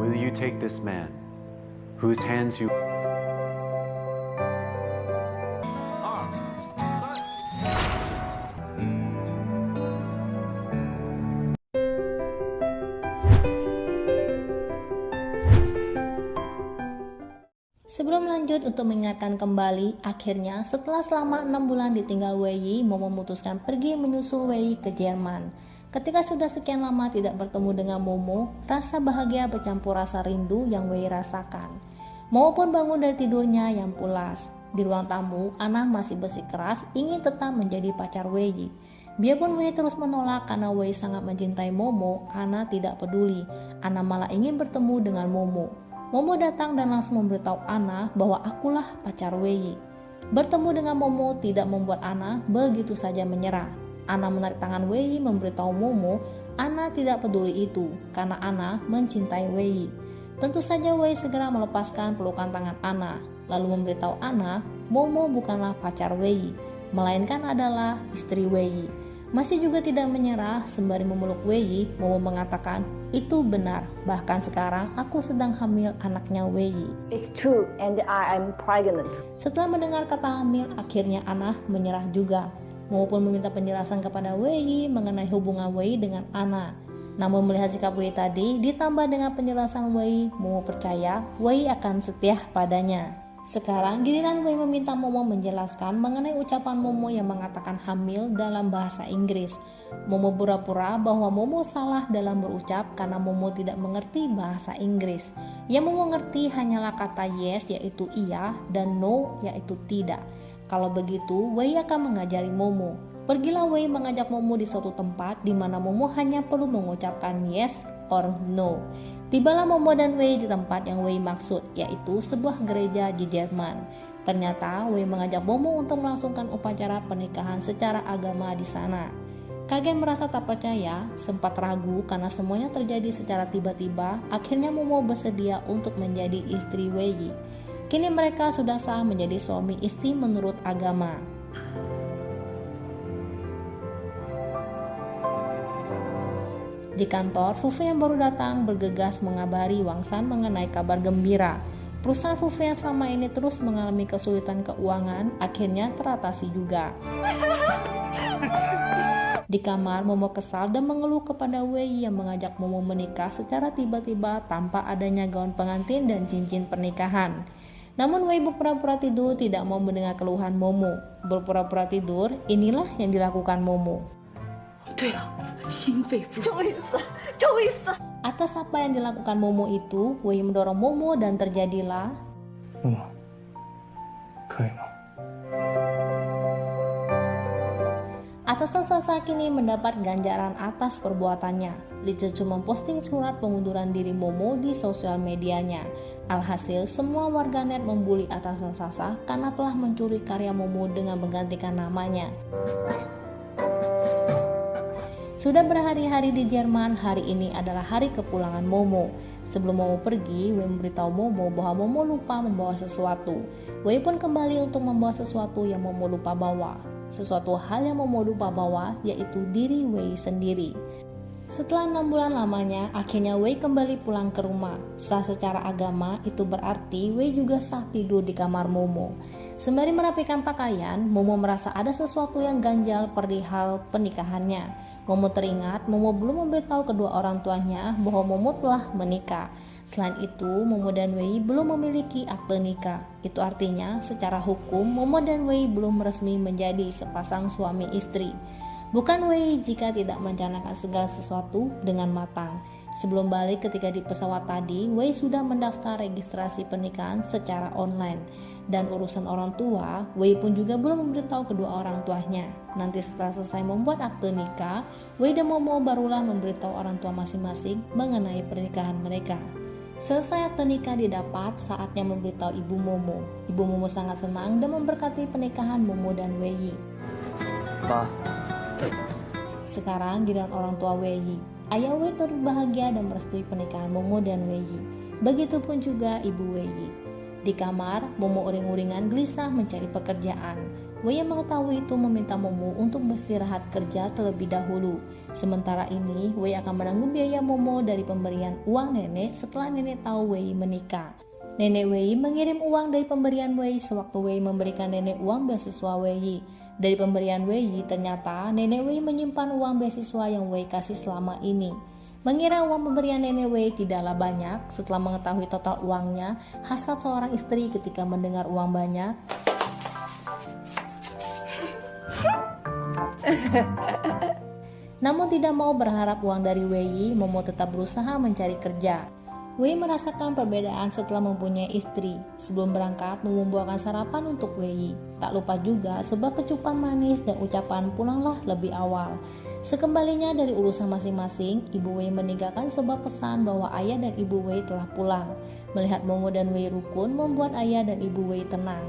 will you take this man, whose hands you... Sebelum lanjut untuk mengingatkan kembali, akhirnya setelah selama 6 bulan ditinggal Wei Yi, Momo memutuskan pergi menyusul Wei Yi ke Jerman. Ketika sudah sekian lama tidak bertemu dengan Momo, rasa bahagia bercampur rasa rindu yang Wei Yi rasakan. Momo pun bangun dari tidurnya yang pulas. Di ruang tamu, Ana masih bersikeras ingin tetap menjadi pacar Wei Yi. Biarpun Wei Yi terus menolak karena Wei Yi sangat mencintai Momo, Ana tidak peduli. Ana malah ingin bertemu dengan Momo. Momo datang dan langsung memberitahu Ana bahwa akulah pacar Wei Yi. Bertemu dengan Momo tidak membuat Ana begitu saja menyerah. Ana menarik tangan Wei Yi memberitahu Momo Ana tidak peduli itu karena Ana mencintai Wei Yi. Tentu saja Wei Yi segera melepaskan pelukan tangan Ana, lalu memberitahu Ana Momo bukanlah pacar Wei Yi, melainkan adalah istri Wei Yi. Masih juga tidak menyerah, sembari memeluk Wei Yi, Momo mengatakan, itu benar, bahkan sekarang aku sedang hamil anaknya Wei Yi. It's true and I am pregnant. Setelah mendengar kata hamil, akhirnya Ana menyerah juga. Momo pun meminta penjelasan kepada Wei Yi mengenai hubungan Wei Yi dengan Ana. Namun melihat sikap Wei Yi tadi, ditambah dengan penjelasan Wei Yi, Momo percaya Wei Yi akan setia padanya. Sekarang giliran Wei Yi meminta Momo menjelaskan mengenai ucapan Momo yang mengatakan hamil dalam bahasa Inggris. Momo pura-pura bahwa Momo salah dalam berucap karena Momo tidak mengerti bahasa Inggris. Yang Momo ngerti hanyalah kata yes yaitu iya dan no yaitu tidak. Kalau begitu Wei Yi akan mengajari Momo. Pergilah Wei Yi mengajak Momo di suatu tempat di mana Momo hanya perlu mengucapkan yes or no. Tibalah Momo dan Wei Yi di tempat yang Wei Yi maksud, yaitu sebuah gereja di Jerman. Ternyata Wei Yi mengajak Momo untuk melangsungkan upacara pernikahan secara agama di sana. Kagen merasa tak percaya, sempat ragu karena semuanya terjadi secara tiba-tiba. Akhirnya Momo bersedia untuk menjadi istri Wei Yi. Kini mereka sudah sah menjadi suami istri menurut agama. Di kantor, Fufu yang baru datang bergegas mengabari Wang San mengenai kabar gembira. Perusahaan Fufu yang selama ini terus mengalami kesulitan keuangan akhirnya teratasi juga. Di kamar, Momo kesal dan mengeluh kepada Wei Yi yang mengajak Momo menikah secara tiba-tiba tanpa adanya gaun pengantin dan cincin pernikahan. Namun Wei Yi berpura-pura tidur tidak mau mendengar keluhan Momo. Berpura-pura tidur, inilah yang dilakukan Momo. Atas apa yang dilakukan Momo itu, Wei Yi mendorong Momo dan terjadilah Atasan Sasa kini mendapat ganjaran atas perbuatannya. Li Zhichu memposting surat pengunduran diri Momo di sosial medianya. Alhasil, semua warganet membuli atasan Sasa karena telah mencuri karya Momo dengan menggantikan namanya. Sudah berhari-hari di Jerman, hari ini adalah hari kepulangan Momo. Sebelum Momo pergi, Wei memberitahu Momo bahwa Momo lupa membawa sesuatu. Wei pun kembali untuk membawa sesuatu yang Momo lupa bawa. Sesuatu hal yang Momo lupa bawa yaitu diri Wei sendiri. Setelah 6 bulan lamanya, akhirnya Wei kembali pulang ke rumah. Sah secara agama, itu berarti Wei juga sah tidur di kamar Momo. Sembari merapikan pakaian, Momo merasa ada sesuatu yang ganjal perihal pernikahannya. Momo teringat Momo belum memberitahu kedua orang tuanya bahwa Momo telah menikah. Selain itu, Momo dan Wei belum memiliki akte nikah. Itu artinya, secara hukum, Momo dan Wei belum resmi menjadi sepasang suami istri. Bukan Wei jika tidak merencanakan segala sesuatu dengan matang. Sebelum balik ketika di pesawat tadi, Wei sudah mendaftar registrasi pernikahan secara online. Dan urusan orang tua, Wei pun juga belum memberitahu kedua orang tuanya. Nanti setelah selesai membuat akte nikah, Wei dan Momo barulah memberitahu orang tua masing-masing mengenai pernikahan mereka. Selesai akte nikah didapat, saatnya memberitahu ibu Momo. Ibu Momo sangat senang dan memberkati pernikahan Momo dan Wei Yi. Sekarang giliran orang tua Wei Yi. Ayah Wei turut bahagia dan merestui pernikahan Momo dan Wei Yi. Begitupun juga ibu Wei Yi. Di kamar, Momo uring-uringan gelisah mencari pekerjaan. Wei yang mengetahui itu meminta Momo untuk beristirahat kerja terlebih dahulu. Sementara ini, Wei akan menanggung biaya Momo dari pemberian uang nenek setelah nenek tahu Wei menikah. Nenek Wei mengirim uang dari pemberian Wei sewaktu Wei memberikan nenek uang beasiswa Wei. Dari pemberian Wei, ternyata nenek Wei menyimpan uang beasiswa yang Wei kasih selama ini. Mengira uang pemberian nenek Wei tidaklah banyak, setelah mengetahui total uangnya, hasrat seorang istri ketika mendengar uang banyak. Namun tidak mau berharap uang dari Wei, Momo tetap berusaha mencari kerja. Wei merasakan perbedaan setelah mempunyai istri. Sebelum berangkat, Momo membawakan sarapan untuk Wei. Tak lupa juga sebab kecupan manis dan ucapan pulanglah lebih awal. Sekembalinya dari urusan masing-masing, Ibu Wei meninggalkan sebuah pesan bahwa ayah dan Ibu Wei telah pulang. Melihat Momo dan Wei rukun membuat ayah dan Ibu Wei tenang.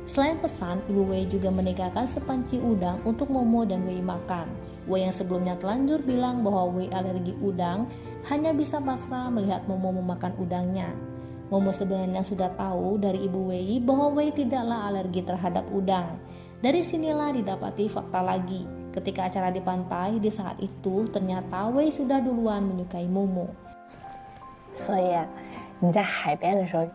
Selain pesan, Ibu Wei juga meninggalkan sepanci udang untuk Momo dan Wei makan. Wei yang sebelumnya telanjur bilang bahwa Wei alergi udang, hanya bisa pasrah melihat Momo memakan udangnya. Momo sebenarnya sudah tahu dari Ibu Wei bahwa Wei tidaklah alergi terhadap udang. Dari sinilah didapati fakta lagi. Ketika acara di pantai, di saat itu ternyata Wei sudah duluan menyukai Momo. 所以你在海边的时候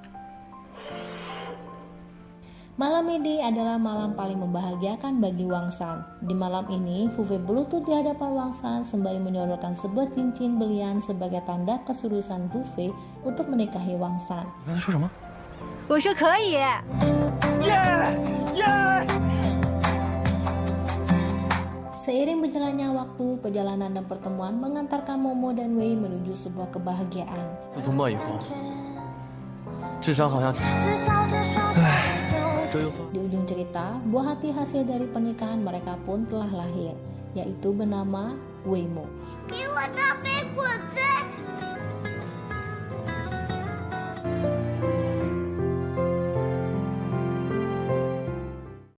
Malam ini adalah malam paling membahagiakan bagi Wang San. Di malam ini, Fu Fei berlutut di hadapan Wang San sembari menyodorkan sebuah cincin belian sebagai tanda keseriusan Fu Fei untuk menikahi Wang San. 你刚才说什么？我说可以。Seiring berjalannya waktu, perjalanan dan pertemuan mengantarkan Momo dan Wei menuju sebuah kebahagiaan. 自从梦以后，智商好像都有所。 Di ujung cerita, buah hati hasil dari pernikahan mereka pun telah lahir, yaitu bernama Weimo. 给我大杯果汁。